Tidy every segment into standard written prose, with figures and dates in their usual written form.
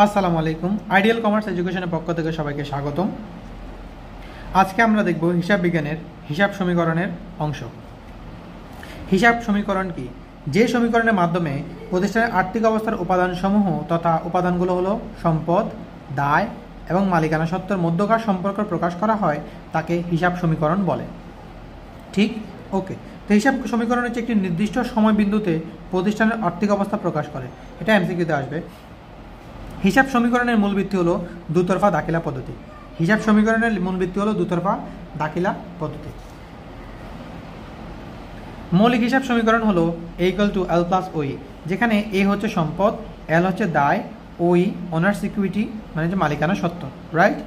আসসালামু আলাইকুম। Ideal commerce এডুকেশনের পক্ষ থেকে সবাইকে স্বাগতম। আজকে আমরা দেখব হিসাব বিজ্ঞানের হিসাব সমীকরণের অংশ। হিসাব সমীকরণ কি? যে সমীকরণের মাধ্যমে প্রতিষ্ঠানের আর্থিক অবস্থার উপাদানসমূহ তথা উপাদানগুলো হলো সম্পদ, দায় এবং মালিকানা সত্ত্বের মধ্যকার সম্পর্ক প্রকাশ করা হয় তাকে হিসাব সমীকরণ বলে। ঠিক? ওকে। তো হিসাব সমীকরণ হচ্ছে একটি নির্দিষ্ট সময় বিন্দুতে প্রতিষ্ঠানের আর্থিক অবস্থা প্রকাশ করে। এটা এমসিকিউতে আসবে। হিসাব সমীকরণের মূল ভিত্তি হলো দুতরফা দাখিলা পদ্ধতি। হিসাব সমীকরণের মূল ভিত্তি হলো দুতরফা দাখিলা পদ্ধতি। মৌলিক হিসাব সমীকরণ হলো A=L+OE, যেখানে A হচ্ছে সম্পদ, L হচ্ছে দায়, OE ওনার সিকিউরিটি মানে যে মালিকানা সত্ত্ব, রাইট?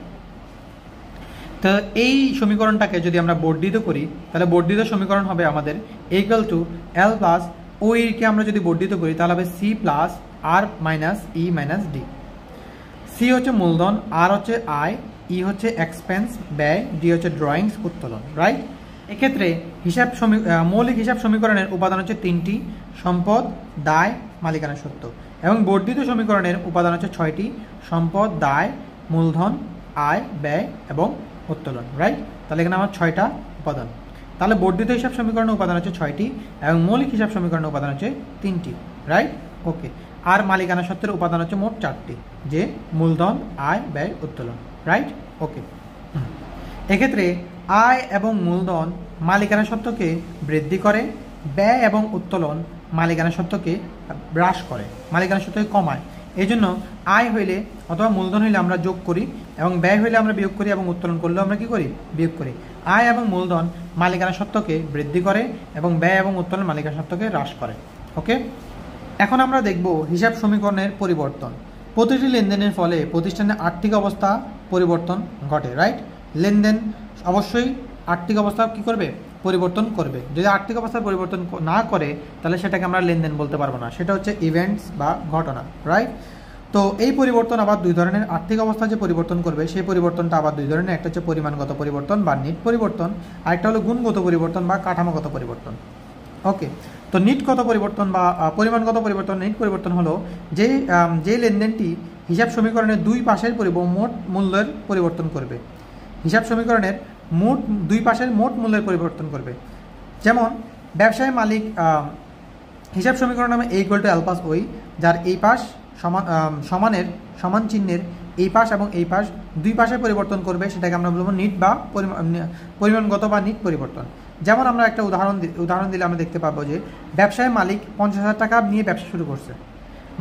তো এই সমীকরণটাকে যদি আমরা বর্ধিত করি তাহলে বর্ধিত সমীকরণ হবে আমাদের A=L+OE কে আমরা যদি বর্ধিত করি তাহলে হবে C+R-E-D। সি হচ্ছে মূলধন, আর হচ্ছে আয়, ই হচ্ছে এক্সপেন্স ব্যয়, ডি হচ্ছে ড্রয়িংস উত্তোলন, রাইট? এক্ষেত্রে মৌলিক হিসাব সমীকরণের উপাদান হচ্ছে তিনটি: সম্পদ, দায়, মালিকানা সত্ত্ব। এবং বর্ধিত সমীকরণের উপাদান হচ্ছে ছয়টি: সম্পদ, দায়, মূলধন, আয়, ব্যয় এবং উত্তোলন, রাইট? তাহলে এখানে আমার ছয়টা উপাদান। তাহলে বর্ধিত হিসাব সমীকরণের উপাদান হচ্ছে ছয়টি এবং মৌলিক হিসাব সমীকরণের উপাদান হচ্ছে তিনটি, রাইট? ওকে। আর মালিকানা সত্ত্বের উপাদান হচ্ছে মোট চারটি, যে মূলধন, আয়, ব্যয়, উত্তোলন, রাইট? ওকে। এক্ষেত্রে আয় এবং মূলধন মালিকানা সত্ত্বকে বৃদ্ধি করে, ব্যয় এবং উত্তোলন মালিকানা সত্ত্বকে হ্রাস করে, মালিকানা সত্ত্বকে কমায়। এই জন্য আয় হইলে অথবা মূলধন হইলে আমরা যোগ করি এবং ব্যয় হইলে আমরা বিয়োগ করি এবং উত্তোলন করলেও আমরা কি করি? বিয়োগ করি। আয় এবং মূলধন মালিকানা সত্ত্বকে বৃদ্ধি করে এবং ব্যয় এবং উত্তোলন মালিকানা সত্ত্বকে হ্রাস করে। ওকে। এখন আমরা দেখব হিসাব সমীকরণের পরিবর্তন। প্রতিটি লেনদেনের ফলে প্রতিষ্ঠানের আর্থিক অবস্থা পরিবর্তন ঘটে, রাইট? লেনদেন অবশ্যই আর্থিক অবস্থা কি করবে? পরিবর্তন করবে। যদি আর্থিক অবস্থার পরিবর্তন না করে তাহলে সেটাকে আমরা লেনদেন বলতে পারবো না, সেটা হচ্ছে ইভেন্টস বা ঘটনা, রাইট? তো এই পরিবর্তন আবার দুই ধরনের। আর্থিক অবস্থা যে পরিবর্তন করবে সেই পরিবর্তনটা আবার দুই ধরনের। একটা হচ্ছে পরিমাণগত পরিবর্তন বা নিট পরিবর্তন, আরেকটা হলো গুণগত পরিবর্তন বা কাঠামোগত পরিবর্তন। ওকে। তো নিটগত পরিবর্তন বা পরিমাণগত পরিবর্তন, নিট পরিবর্তন হলো যে লেনদেনটি হিসাব সমীকরণের দুই পাশের মোট মূল্যের পরিবর্তন করবে। হিসাব সমীকরণের দুই পাশের মোট মূল্যের পরিবর্তন করবে। যেমন ব্যবসায়ী মালিক হিসাব সমীকরণ নামে A=L+OE, যার এই পাশ সমান চিহ্নের এই পাশ এবং এই পাশ দুই পাশে পরিবর্তন করবে, সেটাকে আমরা বলবো নিট বা পরিমাণগত বা নিট পরিবর্তন। যেমন আমরা একটা উদাহরণ দিলে আমরা দেখতে পাবো যে ব্যবসায়ী মালিক 50,000 টাকা নিয়ে ব্যবসা শুরু করছে।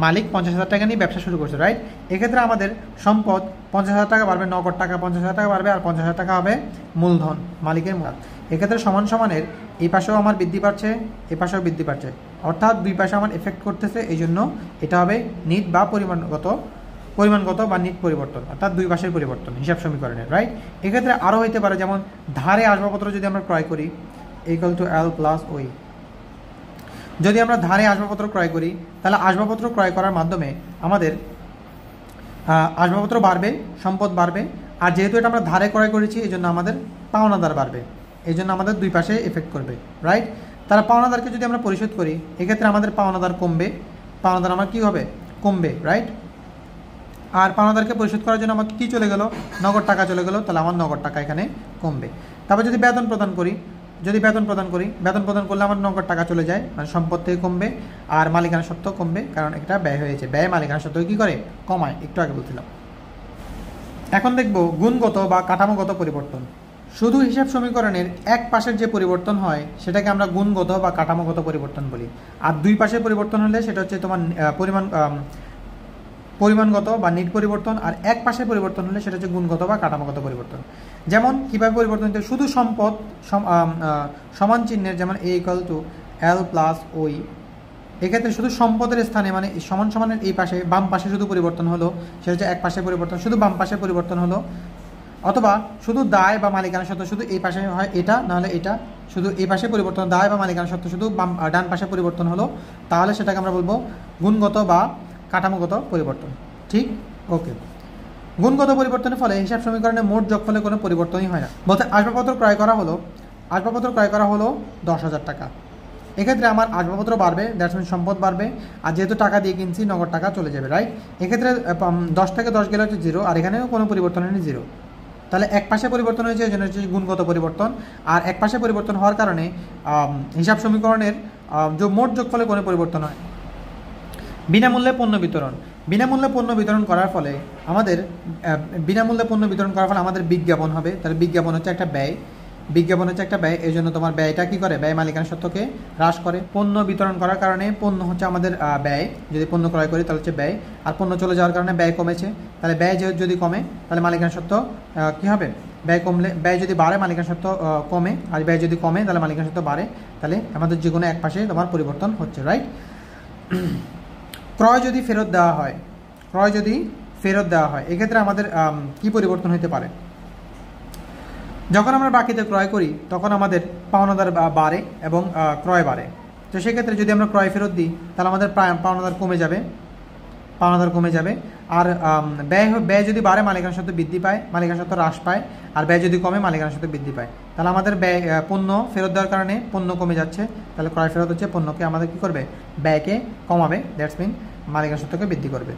মালিক 50,000 টাকা নিয়ে ব্যবসা শুরু করছে, রাইট? এক্ষেত্রে আমাদের সম্পদ 50,000 টাকা বাড়বে, নগদ টাকা 50,000 টাকা বাড়বে, আর 50,000 টাকা হবে মূলধন, মালিকের মূলধন। এক্ষেত্রে সমানের এই পাশেও আমার বৃদ্ধি পাচ্ছে, এ পাশেও বৃদ্ধি পাচ্ছে, অর্থাৎ দুই পাশে আমার এফেক্ট করতেছে। এই জন্য এটা হবে নিট বা পরিমাণগত বা নিট পরিবর্তন, অর্থাৎ দুই পাশের পরিবর্তন হিসাব সমীকরণের, রাইট? এক্ষেত্রে আরও হইতে পারে, যেমন ধারে আসবাবপত্র যদি আমরা ক্রয় করি A=L+OE। যদি আমরা ধারে আসবাবপত্র ক্রয় করি তাহলে আসবাবপত্র ক্রয় করার মাধ্যমে আমাদের আসবাবপত্র বাড়বে, সম্পদ বাড়বে। আর যেহেতু এটা আমরা ধারে ক্রয় করেছি এই জন্য আমাদের পাওনাদার বাড়বে, এই জন্য আমাদের দুই পাশে এফেক্ট করবে, রাইট? তারা পাওনাদারকে যদি আমরা পরিশোধ করি এক্ষেত্রে আমাদের পাওনাদার কমবে, পাওনাদার আমার কী হবে? কমবে, রাইট? আর পাওনাদারকে পরিশোধ করার জন্য আমাকে কী চলে গেল? নগদ টাকা চলে গেল, তাহলে আমার নগদ টাকা এখানে কমবে। তারপর যদি বেতন প্রদান করি বেতন প্রদান করলে আমার নগদ টাকা চলে যায়, মানে সম্পদ থেকে কমবে আর মালিকানা সত্ত্ব কমবে, কারণ এটা ব্যয় হয়েছে। ব্যয় মালিকানা সত্ত্ব কী করে? কমায়, একটু আগে বলছিলাম। এখন দেখব গুণগত বা কাঠামোগত পরিবর্তন। শুধু হিসাব সমীকরণের এক পাশের যে পরিবর্তন হয় সেটাকে আমরা গুণগত বা কাঠামোগত পরিবর্তন বলি, আর দুই পাশের পরিবর্তন হলে সেটা হচ্ছে তোমার পরিমাণগত বা নিট পরিবর্তন, আর এক পাশে পরিবর্তন হলে সেটা হচ্ছে গুণগত বা কাঠামোগত পরিবর্তন। যেমন কীভাবে পরিবর্তন হতে? শুধু সম্পদ সমান চিহ্নের, যেমন A=L+OE, এক্ষেত্রে শুধু সম্পদের স্থানে মানে সমানের এই পাশে বাম পাশে শুধু পরিবর্তন হলো, সেটা হচ্ছে এক পাশে পরিবর্তন, শুধু বাম পাশে পরিবর্তন হলো। অথবা শুধু দায় বা মালিকানা সত্ত্ব শুধু এই পাশে হয় এটা, নাহলে এটা, শুধু এই পাশে পরিবর্তন, দায় বা মালিকানা সত্ত্ব শুধু ডান পাশে পরিবর্তন হলো, তাহলে সেটাকে আমরা বলবো গুণগত বা কাঠামোগত পরিবর্তন। ঠিক? ওকে। গুণগত পরিবর্তনের ফলে হিসাব সমীকরণের মোট যোগফলে কোনো পরিবর্তনই হয় না। বলতে আসবাবপত্র ক্রয় করা হলো 10,000 টাকা, এক্ষেত্রে আমার আসবাবপত্র বাড়বে, দ্যাটস মিন সম্পদ বাড়বে, আর যেহেতু টাকা দিয়ে কিনছি নগদ টাকা চলে যাবে, রাইট। এক্ষেত্রে 10 থেকে 10 গেলে হচ্ছে 0, আর এখানেও কোনো পরিবর্তন হয়নি 0। তাহলে এক পাশে পরিবর্তন হয়েছে, এই জন্য হচ্ছে গুণগত পরিবর্তন। আর এক পাশে পরিবর্তন হওয়ার কারণে হিসাব সমীকরণের মোট যোগফলে কোনো পরিবর্তন হয়। বিনামূল্যে পণ্য বিতরণ। বিনামূল্যে পণ্য বিতরণ করার ফলে আমাদের আমাদের বিজ্ঞাপন হবে। তাহলে বিজ্ঞাপন হচ্ছে একটা ব্যয়, এই জন্য তোমার ব্যয়টা কী করে, ব্যয় মালিকানা সত্ত্বকে হ্রাস করে। পণ্য বিতরণ করার কারণে পণ্য হচ্ছে আমাদের ব্যয়, যদি পণ্য ক্রয় করি তাহলে হচ্ছে ব্যয়, আর পণ্য চলে যাওয়ার কারণে ব্যয় কমেছে। তাহলে ব্যয় যদি কমে তাহলে মালিকানা সত্ত্ব কী হবে, ব্যয় কমলে, ব্যয় যদি বাড়ে মালিকানা সত্ত্ব কমে, আর ব্যয় যদি কমে তাহলে মালিকানা সত্ত্ব বাড়ে। তাহলে আমাদের যে কোনো এক পাশে তোমার পরিবর্তন হচ্ছে, রাইট। ক্রয় যদি ফেরত দেওয়া হয়, এক্ষেত্রে আমাদের কি পরিবর্তন হতে পারে? যখন আমরা বাকিতে ক্রয় করি তখন আমাদের পাওনাদার বাড়ে এবং ক্রয় বাড়ে। তো সেক্ষেত্রে যদি আমরা ক্রয় ফেরত দিই তাহলে আমাদের পাওনাদার কমে যাবে। আর ব্যয় যদি বাড়ে মালিকানা সত্ত্ব বৃদ্ধি পায়, মালিকানা সত্ত্ব হ্রাস পায়। আর ব্যয় যদি কমে মালিকানা সত্ত্ব বৃদ্ধি পায়। তাহলে আমাদের ব্যয় পণ্য ফেরত দেওয়ার কারণে পণ্য কমে যাচ্ছে, তাহলে ক্রয় ফেরত হচ্ছে পণ্যকে আমাদের কী করবে, ব্যয়কে কমাবে, দ্যাটস মিন মালিকানা সত্ত্বকে বৃদ্ধি করবে।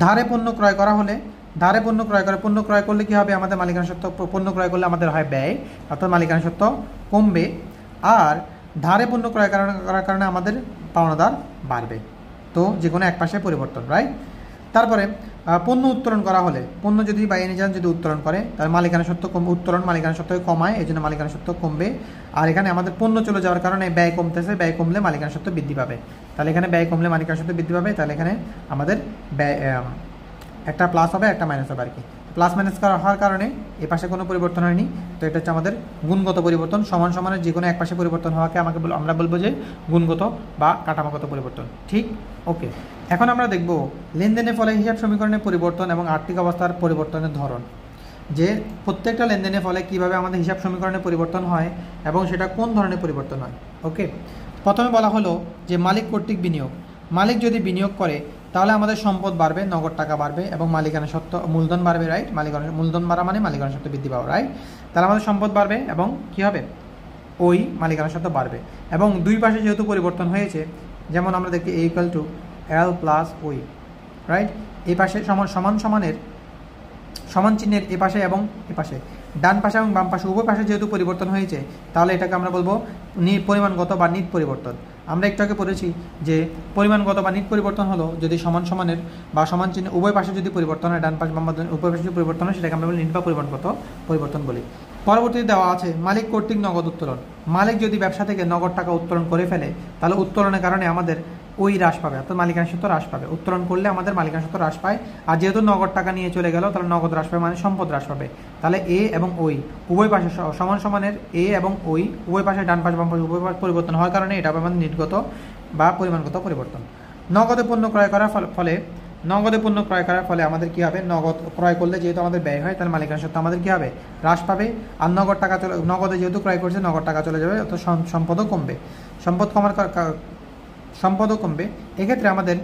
ধারে পণ্য ক্রয় করলে কী হবে, আমাদের মালিকানা সত্ত্ব, পণ্য ক্রয় করলে আমাদের হয় ব্যয়, অর্থাৎ মালিকানা সত্ত্ব কমবে। আর ধারে পণ্য ক্রয় করার কারণে আমাদের পাওনাদার বাড়বে। তো যে কোনো এক পাশে পরিবর্তন, রাইট। তারপরে পণ্য উত্তোলন করা হলে, পণ্য যদি বাই এনি চান্স যদি উত্তোলন করে তাহলে মালিকানা সত্ত্ব উত্তোলন মালিকানা সত্ত্বকে কমায়, এই জন্য মালিকানা সত্ত্ব কমবে। আর এখানে আমাদের পণ্য চলে যাওয়ার কারণে ব্যয় কমতেছে, ব্যয় কমলে মালিকানা সত্ত্ব বৃদ্ধি পাবে। তাহলে এখানে ব্যয় কমলে মালিকানা সত্ত্ব বৃদ্ধি পাবে, তাহলে এখানে আমাদের ব্যয় একটা প্লাস হবে, একটা মাইনাস হবে আর কি। প্লাস মাইনাস হওয়ার কারণে এ পাশে কোনো পরিবর্তন হয়নি। তো এটা হচ্ছে আমাদের গুণগত পরিবর্তন। সমানের যে কোনো এক পাশে পরিবর্তন হওয়াকে আমরা বলবো যে গুণগত বা কাঠামোগত পরিবর্তন, ঠিক। ওকে, এখন আমরা দেখব লেনদেনের ফলে হিসাব সমীকরণের পরিবর্তন এবং আর্থিক অবস্থার পরিবর্তনের ধরন, যে প্রত্যেকটা লেনদেনের ফলে কিভাবে আমাদের হিসাব সমীকরণের পরিবর্তন হয় এবং সেটা কোন ধরনের পরিবর্তন হয়। ওকে, প্রথমে বলা হলো যে মালিক কর্তৃক বিনিয়োগ। মালিক যদি বিনিয়োগ করে তাহলে আমাদের সম্পদ বাড়বে, নগদ টাকা বাড়বে এবং মালিকানা সত্ত্ব মূলধন বাড়বে, রাইট। মূলধন বাড়া মানে মালিকানা সত্ত্ব বৃদ্ধি পাওয়া, রাইট। তাহলে আমাদের সম্পদ বাড়বে এবং কী হবে, ওই মালিকানা সত্ত্ব বাড়বে। এবং দুই পাশে যেহেতু পরিবর্তন হয়েছে, যেমন আমরা দেখি A = L + ওই, রাইট। এই পাশে সমান চিহ্নের এ পাশে এবং এ পাশে, ডান পাশে এবং বাম পাশে উভয় পাশে যেহেতু পরিবর্তন হয়েছে, তাহলে এটাকে আমরা বলবো পরিমাণগত বা নিট পরিবর্তন। আমরা একটু আগে পড়েছি যে পরিমাণগত বা নিট পরিবর্তন হলো যদি সমানের বা সমান চিহ্ন উভয় পাশে যদি পরিবর্তন হয়, ডান পাশ বাম পাশ উভয় পাশে যদি পরিবর্তন হয়, সেটাকে আমরা নিট বা পরিমাণগত পরিবর্তন বলি। পরবর্তীতে দেওয়া আছে মালিক কর্তৃক নগদ উত্তোলন। মালিক যদি ব্যবসা থেকে নগদ টাকা উত্তোলন করে ফেলে তাহলে উত্তোলনের কারণে আমাদের ওই হ্রাস পাবে, অর্থাৎ মালিকানা সত্ত্ব হ্রাস পাবে। উত্তোলন করলে আমাদের মালিকানা সত্ত্ব হ্রাস পায়, আর যেহেতু নগদ টাকা নিয়ে চলে গেল তাহলে নগদ হ্রাস পাবে মানে সম্পদ হ্রাস পাবে। তাহলে এ এবং ওই উভয় পাশে সমানের এ এবং ওই উভয় পাশে ডান পাশ বাম পাশ উভয় পাশ পরিবর্তন হওয়ার কারণে এটা আমাদের নিটগত বা পরিমাণগত পরিবর্তন। নগদে পণ্য ক্রয় করার ফলে আমাদের কী হবে, নগদ ক্রয় করলে যেহেতু আমাদের ব্যয় হয় তাহলে মালিকানা সত্ত্ব আমাদের কী হবে, হ্রাস পাবে। আর নগদে যেহেতু ক্রয় করছে নগদ টাকা চলে যাবে, অর্থাৎ সম্পদও কমবে। সম্পদও কমবে। এক্ষেত্রে আমাদের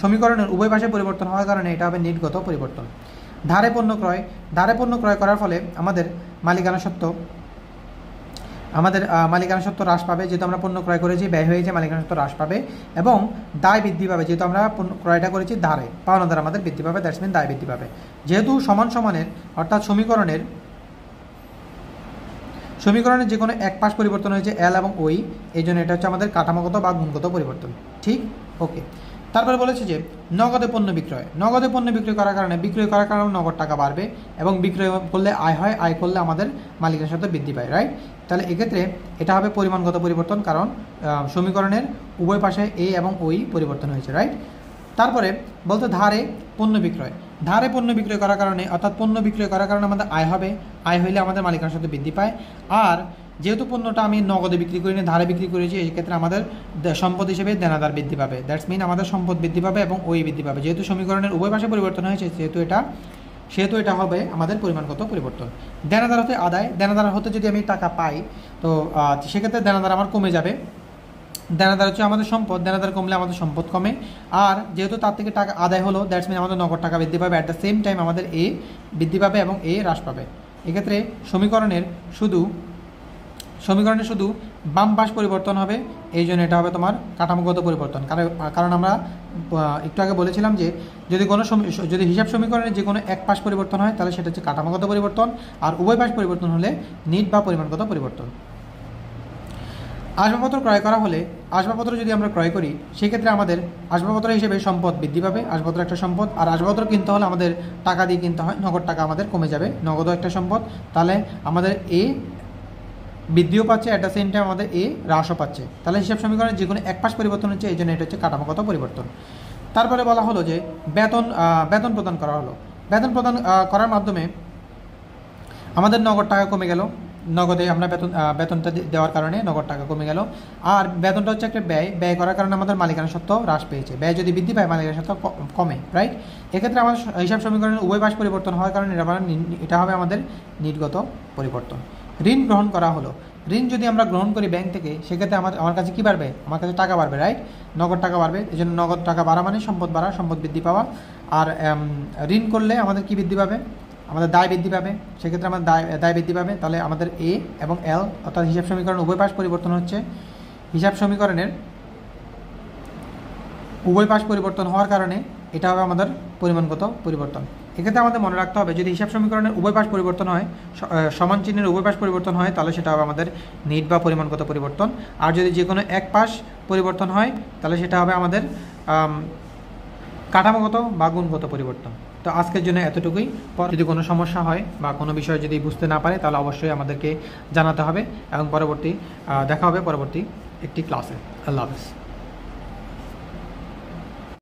সমীকরণের উভয় পাশে পরিবর্তন হওয়ার কারণে এটা হবে নিটগত পরিবর্তন। ধারে পণ্য ক্রয় করার ফলে আমাদের মালিকানা সত্ত্ব হ্রাস পাবে, যেহেতু আমরা পণ্য ক্রয় করেছি, ব্যয় হয়েছে, মালিকানা সত্ত্ব হ্রাস পাবে। এবং দায় বৃদ্ধি পাবে, যেহেতু আমরা ক্রয়টা করেছি ধারে, পাওনাদার আমাদের বৃদ্ধি পাবে, দ্যাটস মিন দায় বৃদ্ধি পাবে। যেহেতু সমানের অর্থাৎ সমীকরণের যে কোনো এক পাশ পরিবর্তন হয়েছে এল এবং ওই, এই জন্য এটা হচ্ছে আমাদের কাঠামোগত বা গুণগত পরিবর্তন, ঠিক। ওকে, তারপরে বলেছে যে নগদে পণ্য বিক্রয় করার কারণে নগদ টাকা বাড়বে এবং বিক্রয় করলে আয় হয়, আয় করলে আমাদের মালিকানার সাথে বৃদ্ধি পায়, রাইট। তাহলে এক্ষেত্রে এটা হবে পরিমাণগত পরিবর্তন, কারণ সমীকরণের উভয় পাশে এ এবং ওই পরিবর্তন হয়েছে, রাইট। তারপরে বলতে ধারে পণ্য বিক্রয় করার কারণে, অর্থাৎ পণ্য বিক্রয় করার কারণে আমাদের আয় হবে, আয় হইলে আমাদের মালিকানার সাথে বৃদ্ধি পায়। আর যেহেতু পণ্যটা আমি নগদে বিক্রি করিনি, ধারে বিক্রি করেছি, এই ক্ষেত্রে আমাদের সম্পদ হিসেবে দেনাদার বৃদ্ধি পাবে, দ্যাটস মিন আমাদের সম্পদ বৃদ্ধি পাবে এবং ওই বৃদ্ধি পাবে। যেহেতু সমীকরণের উভয় পাশে পরিবর্তন হয়েছে সেহেতু এটা হবে আমাদের পরিমাণগত পরিবর্তন। দেনাদার হতে আদায়, দেনাদার হতে যদি আমি টাকা পাই তো সেক্ষেত্রে দেনাদার আমার কমে যাবে। দেনাদার হচ্ছে আমাদের সম্পদ, দেনাদার কমলে আমাদের সম্পদ কমে। আর যেহেতু তার থেকে টাকা আদায় হলো, দ্যাটস মিন আমাদের নগদ টাকা বৃদ্ধি পাবে। অ্যাট দ্য সেম টাইম আমাদের এ বৃদ্ধি পাবে এবং এ হ্রাস পাবে। এক্ষেত্রে সমীকরণের সমীকরণে শুধু বাম পাশ পরিবর্তন হবে, এই জন্য এটা হবে তোমার কাঠামোগত পরিবর্তন। কারণ আমরা একটু আগে বলেছিলাম যে যদি হিসাব সমীকরণের যে কোনো এক পাশ পরিবর্তন হয় তাহলে সেটা হচ্ছে কাঠামোগত পরিবর্তন, আর উভয় পাশ পরিবর্তন হলে নিট বা পরিমাণগত পরিবর্তন। আসবাবপত্র ক্রয় করা হলে আসবাবপত্র যদি আমরা ক্রয় করি সেক্ষেত্রে আমাদের আসবাবপত্র হিসেবে সম্পদ বৃদ্ধি পাবে, আসবাবপত্র একটা সম্পদ, আর আসবাবপত্র কিনতে হলে আমাদের টাকা দিয়ে কিনতে হয়, নগদ টাকা আমাদের কমে যাবে, নগদও একটা সম্পদ, তাহলে আমাদের এ বৃদ্ধিও পাচ্ছে, অ্যাট দ্য সেম টাইম আমাদের এ হ্রাসও পাচ্ছে। তাহলে হিসাব সমীকরণের যে কোনো এক পাশ পরিবর্তন হচ্ছে, এই জন্য এটা হচ্ছে কাঠামোগত পরিবর্তন। তারপরে বলা হলো যে বেতন প্রদান করা হলো। বেতন প্রদান করার মাধ্যমে আমাদের নগদ টাকা কমে গেল, নগদে আমরা বেতনটা দেওয়ার কারণে নগদ টাকা কমে গেল। আর বেতনটা হচ্ছে একটা ব্যয় করার কারণে আমাদের মালিকানা সত্ত্ব হ্রাস পেয়েছে, ব্যয় যদি বৃদ্ধি পায় মালিকানা সত্ত্ব কমে, রাইট। এক্ষেত্রে আমাদের হিসাব সমীকরণের উভয় পাশ পরিবর্তন হওয়ার কারণে এটা হবে আমাদের নিটগত পরিবর্তন। ঋণ গ্রহণ করা হলো। ঋণ যদি আমরা গ্রহণ করি ব্যাংক থেকে, সেক্ষেত্রে আমার কাছে কী বাড়বে? আমার কাছে টাকা বাড়বে, রাইট, নগদ টাকা বাড়বে। এই জন্য নগদ টাকা বাড়া মানে সম্পদ বাড়া, সম্পদ বৃদ্ধি পাওয়া। আর ঋণ করলে আমাদের কী বৃদ্ধি পাবে? আমাদের দায় বৃদ্ধি পাবে, সেক্ষেত্রে আমাদের দায় বৃদ্ধি পাবে। তাহলে আমাদের এ এবং এল অর্থাৎ হিসাব সমীকরণ উভয় পাশ পরিবর্তন হচ্ছে। হিসাব সমীকরণের উভয় পাশ পরিবর্তন হওয়ার কারণে এটা হবে আমাদের পরিমাণগত পরিবর্তন। এক্ষেত্রে আমাদের মনে রাখতে হবে যদি হিসাব সমীকরণের উভয় পাশ পরিবর্তন হয়, সমান চিহ্নের উভয় পাশ পরিবর্তন হয়, তাহলে সেটা হবে আমাদের নিট বা পরিমাণগত পরিবর্তন। আর যদি যে কোনো এক পাশ পরিবর্তন হয় তাহলে সেটা হবে আমাদের কাঠামোগত বা গুণগত পরিবর্তন। তো আজকের জন্য এতটুকুই। যদি কোনো সমস্যা হয় বা কোনো বিষয় যদি বুঝতে না পারে তাহলে অবশ্যই আমাদেরকে জানাতে হবে এবং দেখা হবে পরবর্তী একটি ক্লাসে। আল্লাহ হাফেজ।